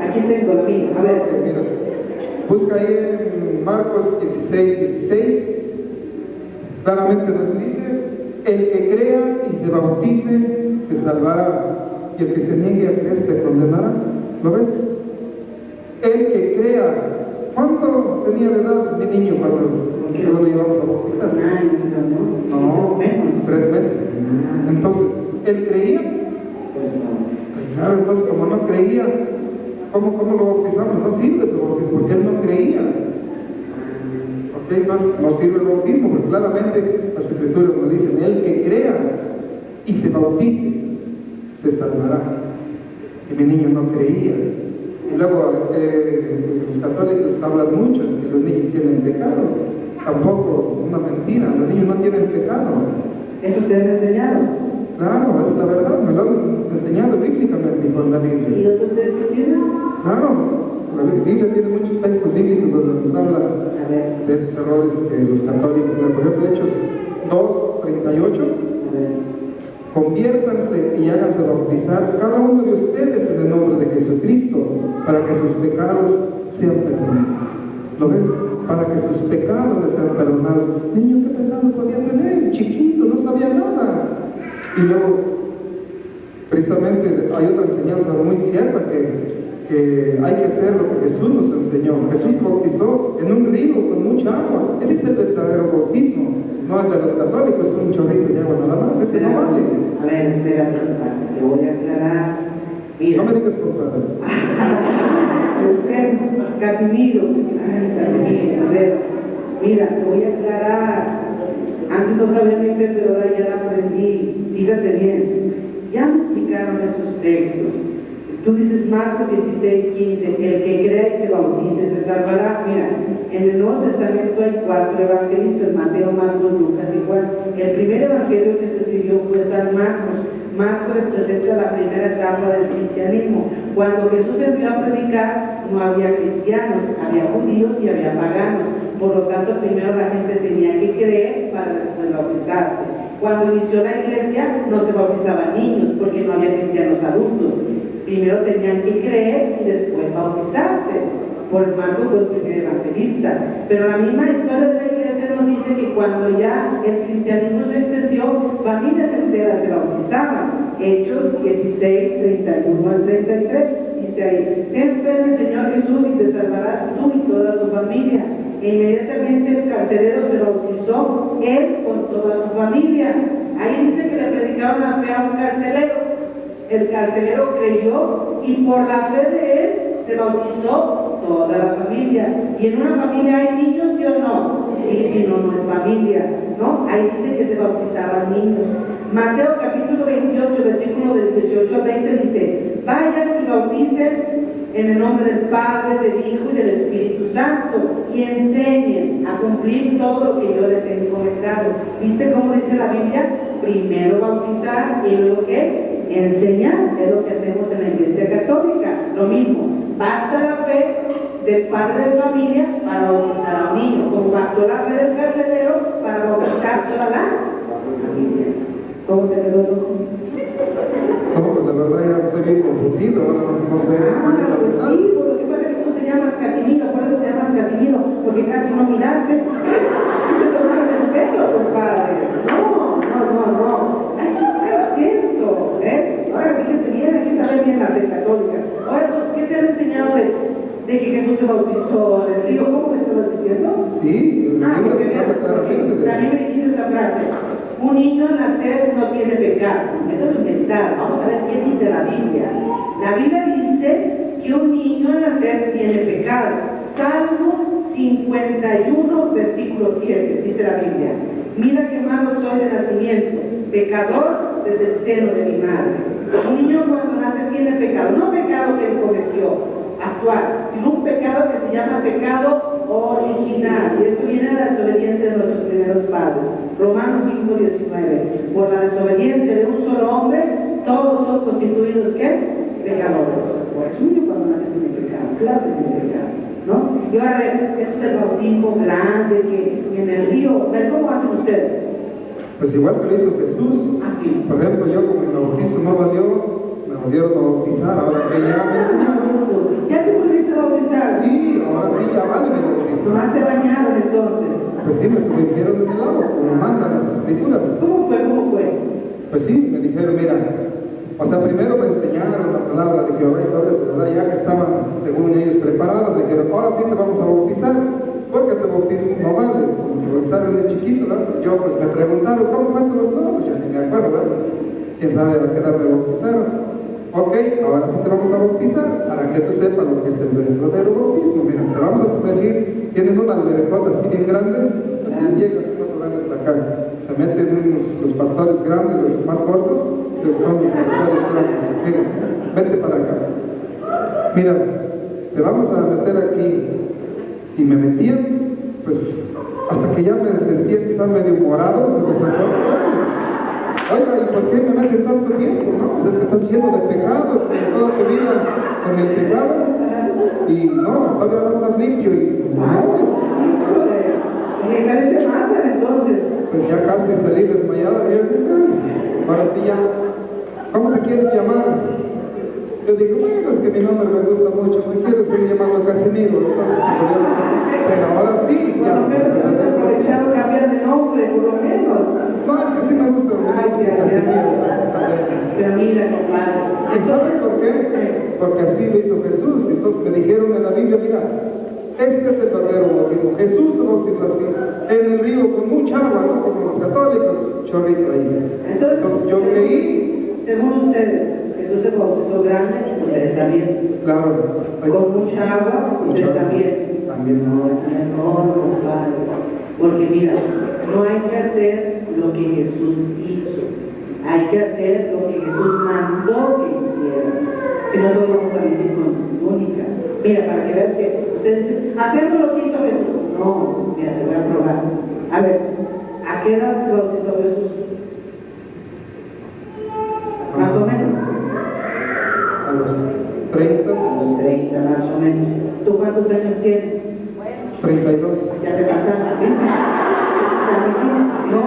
Aquí tengo la mía. A ver, Mira, busca ahí en Marcos 16, claramente nos dice: el que crea y se bautice se salvará, y el que se niegue a creer se condenará. ¿Lo ves? El que crea. ¿Cuánto tenía de edad mi niño cuando lo íbamos a bautizar? No, 3 meses. Entonces, ¿él creía? Claro, entonces como no creía, ¿cómo lo bautizamos? No sirve ese bautismo, porque él no creía. ¿Ok? Entonces no sirve el bautismo, porque claramente las escrituras nos dicen: el que crea y se bautice, se salvará. Y mi niño no creía. Y luego los católicos hablan mucho de que los niños tienen pecado. Tampoco, una mentira, los niños no tienen pecado. ¿eso te han enseñado? Claro, es la verdad, me lo han enseñado bíblicamente con la Biblia. ¿Y otros textos tienen? Claro, la Biblia tiene muchos textos bíblicos donde nos habla A ver, de esos errores que los católicos, por ejemplo, Hechos 2:38, conviértanse y háganse bautizar cada uno de ustedes en el nombre de Jesucristo, para que sus pecados sean perdonados. ¿Lo ves? Para que sus pecados les sean perdonados. Niño, ¿qué pecado podía tener? Chiquito, no sabía nada. Y luego, precisamente, hay otra enseñanza muy cierta que hay que hacer lo que Jesús nos enseñó. Jesús bautizó en un río con mucha agua. Ese es el verdadero bautismo. No el de los católicos, es un chorrito de agua nada más. Ese no vale. a ver, espera, te voy a aclarar. Mira. No me digas compadre. Casimiro, a ver, mira, te voy a aclarar. Antes no sabía mi fe, pero ahora ya la aprendí. Fíjate bien, ya me explicaron esos textos. Tú dices Marcos 16:15, que el que crea y se bautice se salvará. Mira, en el Nuevo Testamento hay 4 evangelistas: Mateo, Marcos, Lucas y Juan. El primer evangelio que se escribió fue San Marcos. Marcos representa la primera etapa del cristianismo. Cuando Jesús envió a predicar, no había cristianos, había judíos y había paganos. Por lo tanto, primero la gente tenía que creer para después bautizarse. Cuando inició la iglesia, no se bautizaban niños porque no había cristianos adultos. Primero tenían que creer y después bautizarse. Por Marcos fue el primer evangelista. Pero la misma historia de la iglesia nos dice que cuando ya el cristianismo se extendió, familias enteras se bautizaban. Hechos 16, 31 al 33. Dice ahí: ten fe en el Señor Jesús y te salvarás tú y toda tu familia. E inmediatamente el carcelero se bautizó, él con toda su familia. Ahí dice que le predicaron la fe a un carcelero. El carcelero creyó y por la fe de él se bautizó toda la familia. Y en una familia hay niños, ¿sí o no? Sí, si no, no es familia, ¿no? Ahí dice que se bautizaban niños. Mateo capítulo 28, versículo del 18 al 20 dice: vayan y bauticen en el nombre del Padre, del Hijo y del Espíritu Santo, y enseñen a cumplir todo lo que yo les he encomendado. ¿Viste cómo dice la Biblia? Primero bautizar y luego ¿qué? Enseñar. Es lo que hacemos en la Iglesia Católica. Lo mismo, basta la fe del padre de familia para bautizar a un niño, como bastó la fe del carcelero para bautizar toda la familia. ¿Cómo te quedó, loco? No, pues de verdad ya estoy bien confundido, no sé cuál es la verdad. Sí, por lo que pasa es que tú te llamas Casimiro, por eso te llamas Casimiro, porque casi no miraste. Tú te tomaron el pelo, compadre. No. Hay que estar atento, ¿eh? Ahora fíjense bien, hay que saber bien la fe católica. Ahora, ¿qué te han enseñado de que Jesús se bautizó en el río? ¿Cómo me estabas diciendo? Sí, Porque también me dijiste esta frase: un niño al nacer no tiene pecado. Eso es inventar. Vamos a ver qué dice la Biblia. La Biblia dice que un niño al nacer tiene pecado. Salmo 51, versículo 7, dice la Biblia: mira que malo soy de nacimiento, pecador desde el seno de mi madre. Un niño cuando nace tiene pecado, no pecado que él cometió actual, sino un pecado que se llama pecado original, y esto viene de la desobediencia de nuestros primeros padres. Romanos 5:19: por la desobediencia de un solo hombre, todos son constituidos ¿qué? Pecadores. Pues un niño cuando nace tiene pecado, claro que tiene pecado, ¿no? Y ahora esto es el bautismo grande que en el río, ¿cómo hacen ustedes? Pues igual que lo hizo Jesús. Así. Por ejemplo, yo como mi bautismo no valió, me volvieron a bautizar, ahora que ya me enseñaron. ¿Ya te volviste a bautizar? Sí, ahora sí, ya vale mi bautismo. ¿No te bañaron entonces? Pues sí, me sumergieron en el agua, como mandan las escrituras. ¿Cómo fue? Pues sí, me dijeron, mira, o sea, primero me enseñaron la palabra de Jehová y todo eso, ¿verdad? Ya que estaban, según ellos, preparados, me dijeron, ahora sí te vamos a bautizar, porque tu bautismo no vale, como me bautizaron de chiquito, ¿verdad? Yo pues me preguntaron, ¿cómo fue tu bautismo? Pues ya ni me acuerdo, ¿verdad? ¿Quién sabe a qué edad me bautizaron? Ok, ahora sí te vamos a bautizar, para que tú sepas lo que es el verdadero bautismo. Mira, te vamos a sumergir, tienen una albercota así bien grande, así llegan, no te van a sacar. Se meten los pastores grandes, los más cortos, que son los pastores grandes. Mira, vete para acá. Mira, te vamos a meter aquí. Y me metían, pues, hasta que ya me sentía que estaba medio morado, me sacó. Oiga, ¿y por qué me meten tanto tiempo? No, pues es que estás lleno de pecados, toda tu vida con el pecado. Y no, todavía no estás limpio. Y no. Pues ya casi salí desmayada. Ahora sí ya, ¿cómo te quieres llamar? Yo digo, bueno, es que mi nombre me gusta mucho, me quiero seguir llamando Casimiro. Pero ahora sí, ya. Cambiar de nombre, por lo menos. No, es que sí me gusta. Pero mira, compadre. ¿Y sabes por qué? Porque así lo hizo Jesús. Entonces me dijeron en la Biblia, mira, este es el verdadero bautismo. Jesús se bautizó así, en el río con mucha agua, ¿no? Como los católicos, chorrito ahí. Entonces yo creí. Según ustedes, Jesús se bautizó grande, ustedes también. Claro. Con mucha agua, ustedes también. También. No, compadre. Porque mira, no hay que hacer lo que Jesús hizo. Hay que hacer lo que Jesús mandó que hiciera. Si no, no vamos a vivir con única. Mira, para que veas que ustedes dicen, hacemos lo que hizo Jesús. No, mira, te voy a probar. A ver, ¿a qué edad se bautizó Jesús? Más o menos. A los 30 ¿Tú cuántos años tienes? 32. Ya te pasaste, ¿viste? No.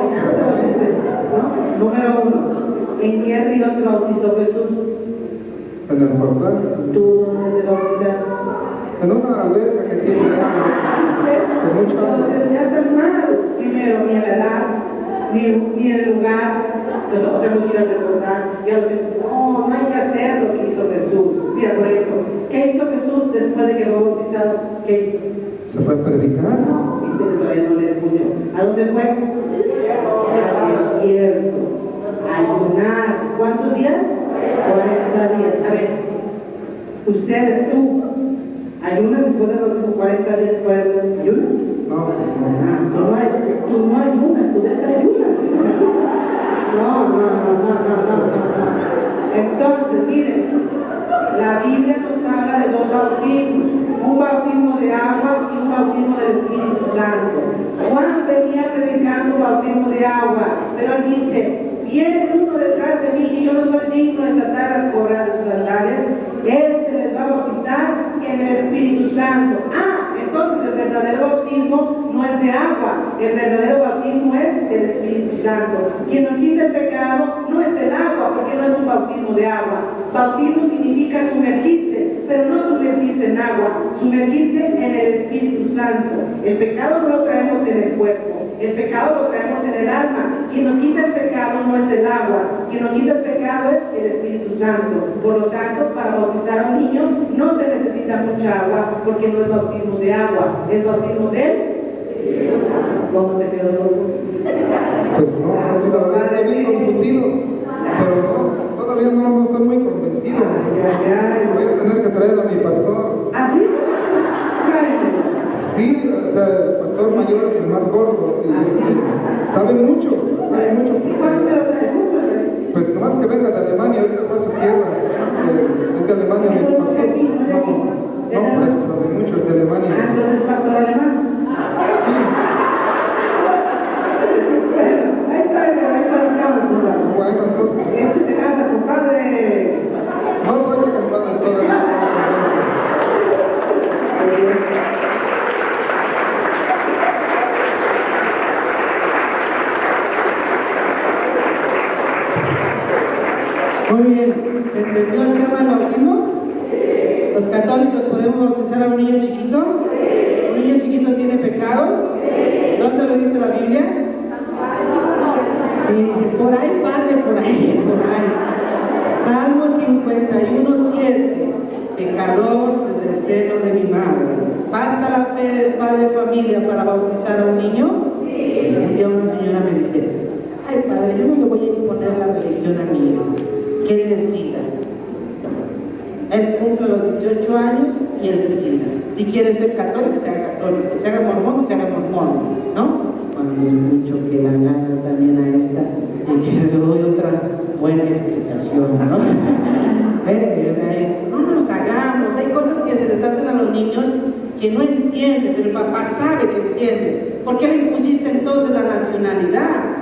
Número 1. ¿En qué río te bautizó Jesús? En el portal. ¿Tú dónde te bautizaste? En una alberca que tiene con mucha agua. Entonces ya estás mal. Primero, ni la edad, ni el lugar. Nosotros tenemos que ir a recordar. No hay que hacer lo que hizo Jesús. Mira, por ejemplo, ¿qué hizo Jesús después de que lo bautizado? ¿Qué hizo? ¿Se fue a predicar? No, viste que todavía no le escucho. ¿A dónde fue? Al desierto. Ayunar. ¿Cuántos días? 40 días. A ver, ustedes, tú, ¿ayunas después de los 40 días después de ayunas? No. Tú no ayunas, tú desayunas. No. Entonces, miren, la Biblia nos habla de dos bautismos, un bautismo de agua y un bautismo del Espíritu Santo. Juan venía predicando un bautismo de agua, pero él dice, viene uno detrás de mí y yo no soy digno de desatar las correas de sus sandalias. Él se les va a bautizar en el Espíritu Santo. Entonces el verdadero bautismo no es de agua, el verdadero bautismo es del Espíritu Santo. Quien nos quita el pecado no es el agua, porque no es un bautismo de agua. Bautismo significa sumergirse, pero no sumergirse en agua, sumergirse en el Espíritu Santo. El pecado no lo traemos en el cuerpo, el pecado lo traemos en el alma. Quien nos quita el pecado no es el agua, quien nos quita el pecado es el Espíritu Santo. Por lo tanto, para bautizar a un niño no se necesita mucha agua, porque no es bautismo de agua, es bautismo de él. ¿Cómo te quedó loco? Pues no, sí, la verdad estoy bien confundido, pero no, todavía no estoy muy convencido. Voy a tener que traer a mi pastor. ¿Ah, sí? Sí, o sea, el pastor mayor es el más gordo y sabe mucho. ¿Y cuándo te lo traes? Pues nomás que venga de Alemania, ahorita fue a su tierra. Es de Alemania mi pastor. No, pues sabe mucho, es de Alemania. Entonces, pastor alemán. Sí. Ahí está, Bueno, entonces, te casa, compadre. no soy el compadre todavía. Muy bien, ¿entendió el tema del bautismo? ¿Los católicos podemos bautizar a un niño chiquito? ¿Un niño chiquito tiene pecados? ¿Dónde lo dice la Biblia? Por ahí, padre, por ahí. Salmo 51:7. Pecador desde el seno de mi madre. ¿Basta la fe del padre de familia para bautizar a un niño? Sí. Un día una señora me dice, ay padre, yo no le voy a imponer la religión a mi hijo. ¿Qué decida? Él cumple los 18 años y él decida. Si quiere ser católico, sea católico. Si haga mormón, sea mormón, ¿no? Cuando escucho que la gana también a esta, y que le doy otra buena explicación, ¿no? No nos hagamos, hay cosas que se les hacen a los niños que no entienden, pero el papá sabe que entiende. ¿Por qué le impusiste entonces la nacionalidad?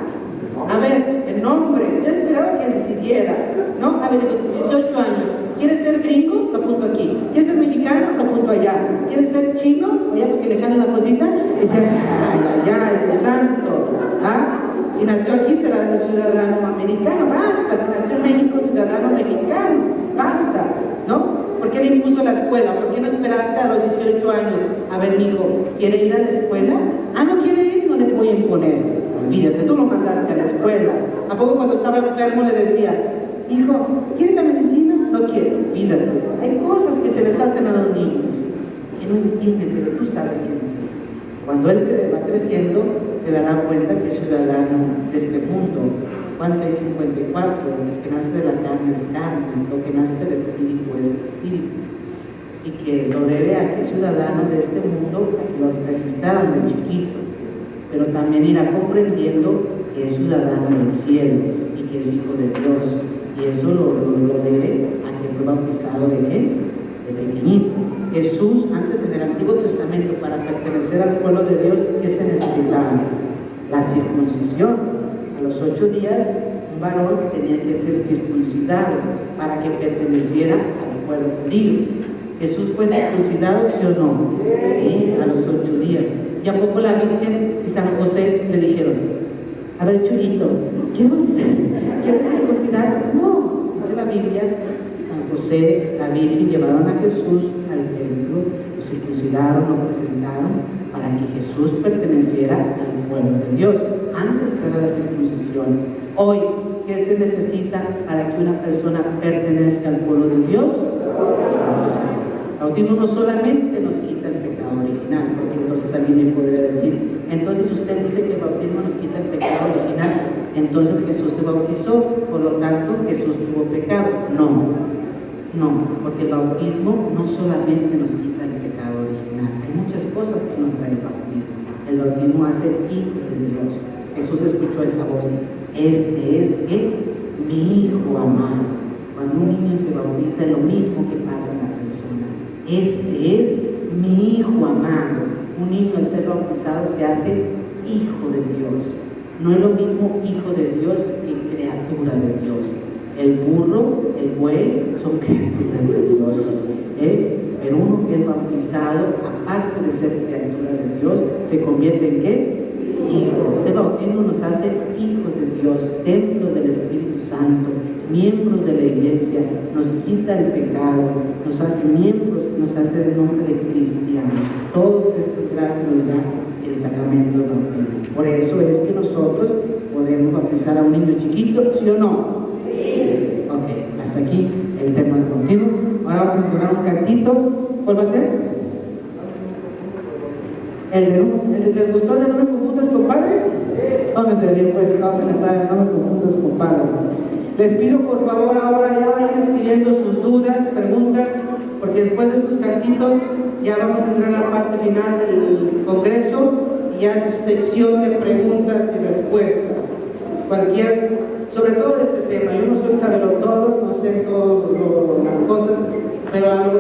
A ver, el nombre, yo esperaba que decidiera, ¿no? A ver, 18 años, ¿quieres ser gringo? Lo apunto aquí. ¿Quieres ser mexicano? Lo apunto allá. ¿Quieres ser chino? Allá porque le jalan la cosita. Y dice, es tanto. ¿Ah? Si nació aquí será un ciudadano americano, basta. Si nació en México, ciudadano mexicano, basta, ¿no? ¿Por qué le impuso la escuela? ¿Por qué no esperaste a los 18 años? A ver, hijo, ¿quiere ir a la escuela? Ah, ¿no quiere ir? No le voy a imponer. Olvídate, tú lo mandaste a la escuela. ¿A poco cuando estaba enfermo le decía, hijo, ¿quieres la medicina? No quiero, olvídate. Hay cosas que se les hacen a los niños que no entienden, pero tú sabes que no. Cuando él va creciendo, se dará cuenta que es ciudadano de este mundo. Juan 6:54, lo que nace de la carne es carne, lo que nace del espíritu es espíritu. Y que lo debe a que es ciudadano de este mundo, lo registraron de chiquito, pero también irá comprendiendo que es ciudadano del cielo y que es hijo de Dios. Y eso lo debe a que fue bautizado de qué? De pequeñito. Jesús, antes en el Antiguo Testamento, para pertenecer al pueblo de Dios, ¿qué se necesitaba? La circuncisión. A los 8 días, un varón tenía que ser circuncidado para que perteneciera al pueblo judío. ¿Jesús fue circuncidado, sí o no? Sí, a los 8 días. ¿Y a poco la Virgen y San José le dijeron, a ver, Chuyito, ¿quieres circuncidar? No, dice la Biblia, San José, la Virgen llevaron a Jesús al templo, lo circuncidaron, lo presentaron para que Jesús perteneciera al pueblo de Dios, antes de la circuncisión. Hoy, ¿qué se necesita para que una persona pertenezca al pueblo de Dios? El bautismo no solamente nos quita el pecado original, porque entonces alguien me podría decir, entonces usted dice que el bautismo nos quita el pecado original, entonces Jesús se bautizó, por lo tanto Jesús tuvo pecado. No, porque el bautismo no solamente nos quita el pecado original, hay muchas cosas que nos trae el bautismo. El bautismo hace hijos de Dios. Jesús escuchó esa voz, este es mi hijo amado. Cuando un niño se bautiza es lo mismo que pasa en la persona. Este es mi hijo amado. Un niño al ser bautizado se hace hijo de Dios. No es lo mismo hijo de Dios que criatura de Dios. El burro, el buey son criaturas de Dios. Pero uno que es bautizado, aparte de ser criatura de Dios, se convierte en ¿qué? Hijo. Ese bautismo nos hace hijos de Dios, templo del Espíritu Santo, miembros de la iglesia, nos quita el pecado, nos hace miembros, nos hace de nombre de cristianos. Todos estos gracias nos da el sacramento del bautismo. Por eso es que nosotros podemos bautizar a un niño chiquito, ¿sí o no? Sí. Ok, hasta aquí el tema del bautismo. Ahora vamos a entonar un cantito. ¿Cuál va a ser? ¿El de les gustó de No me confundas, compadre? Vamos a bien, pues vamos a cantar No me confundas, compadre. Les pido por favor ahora ya vayan escribiendo sus dudas, preguntas, porque después de estos cantitos ya vamos a entrar a la parte final del congreso y ya su sección de preguntas y respuestas. Sobre todo de este tema, yo no soy sabelo todo, no sé todas las cosas, pero a lo